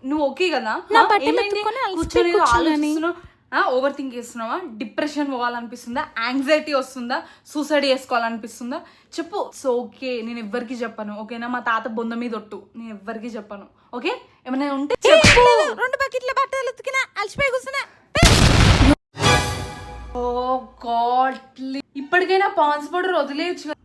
నువ్వు ఓకే కదా? నా బట్టలు ఎత్తుకొని అలసిపోయి కూర్చోని. ఓవర్ థింక్ చేస్తున్నావా? డిప్రెషన్ పోవాలనిపిస్తుందా? యాంగ్జైటీ వస్తుందా? సూసైడ్ చేసుకోవాలనిపిస్తుందా? చెప్పు. సో ఓకే, నేను ఎవ్వరికి చెప్పను, ఓకేనా? మా తాత బొంద మీద ఒట్టు, నేను ఎవ్వరికి చెప్పను, ఓకే? ఏమైనా ఉంటే చెప్పు. 2 బకెట్ల బట్టలు ఉతికినా అలసిపోయి కూర్చున్నా. ఓ గాడ్, ఇప్పటికైనా పాన్స్ పౌడర్ వదిలేయచ్చు.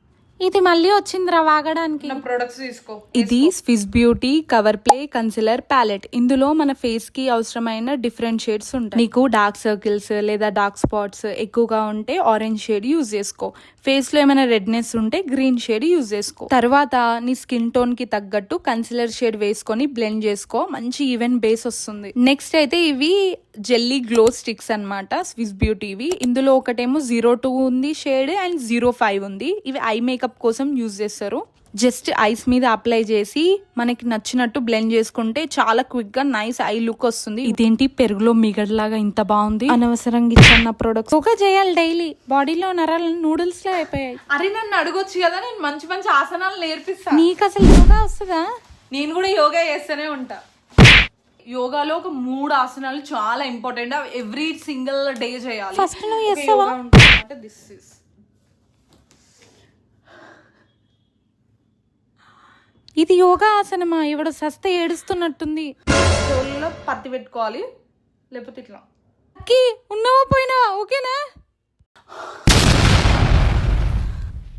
ఇది మళ్ళీ వచ్చిందిరా వాగడానికి. ప్రొడక్ట్స్ తీసుకో. ఇది Swiss Beauty cover play concealer palette. ఇందులో మన ఫేస్ కి అవసరమైన డిఫరెంట్ షేడ్స్ ఉంటాయి. నీకు డార్క్ సర్కిల్స్ లేదా డార్క్ స్పాట్స్ ఎక్కువగా ఉంటే ఆరెంజ్ షేడ్ యూజ్ చేసుకో. ఫేస్ లో ఏమైనా రెడ్నెస్ ఉంటే గ్రీన్ షేడ్ యూజ్ చేసుకో. తర్వాత నీ స్కిన్ టోన్ కి తగ్గట్టు కన్సిలర్ షేడ్ వేసుకొని బ్లెండ్ చేసుకో. మంచి ఈవెన్ బేస్ వస్తుంది. నెక్స్ట్ అయితే ఇవి జెల్లీ గ్లో స్టిక్స్ అన్నమాట, స్విస్ బ్యూటీవి. ఇందులో ఒకటేమో 02 ఉంది షేడ్ అండ్ 05 ఉంది. ఇవి ఐ మేకప్ కోసం యూజ్ చేస్తారు. జస్ట్ ఐస్ మీద అప్లై చేసి మనకి నచ్చినట్టు బ్లెండ్ చేసుకుంటే చాలా క్విక్ గా నైస్ ఐ లుక్ వస్తుంది. ఇదేంటి పెరుగులో మిగడలాగా ఇంత బాగుంది, అనవసరంగా ఇచ్చిన ప్రొడక్ట్స్. ఒక చేయాలి డైలీ, బాడీలో నరాలు నూడిల్స్ లో అయిపోయాయి. అరే నన్ను అడగొచ్చు కదా, నేను మంచి మంచి ఆసనాలు నేర్పిస్తా. నీకు అసలు యోగా వస్తుందా? నేను కూడా యోగా చేస్తూనే ఉంటా. యోగాలో ఒక 3 ఆసనాలు చాలా ఇంపార్టెంట్, ఎవ్రీ సింగిల్ డే చేయాలి. ఫస్ట్ నువ్వు చేస్తావా? ఇది యోగా ఆసనమా? ఇవిడ సస్తే ఏడుస్తున్నట్టుంది. చెవుల్లో పత్తి పెట్టుకోవాలి, లేకపోతే ఇట్లా. ఉన్నావా పోయినావా? ఓకేనా?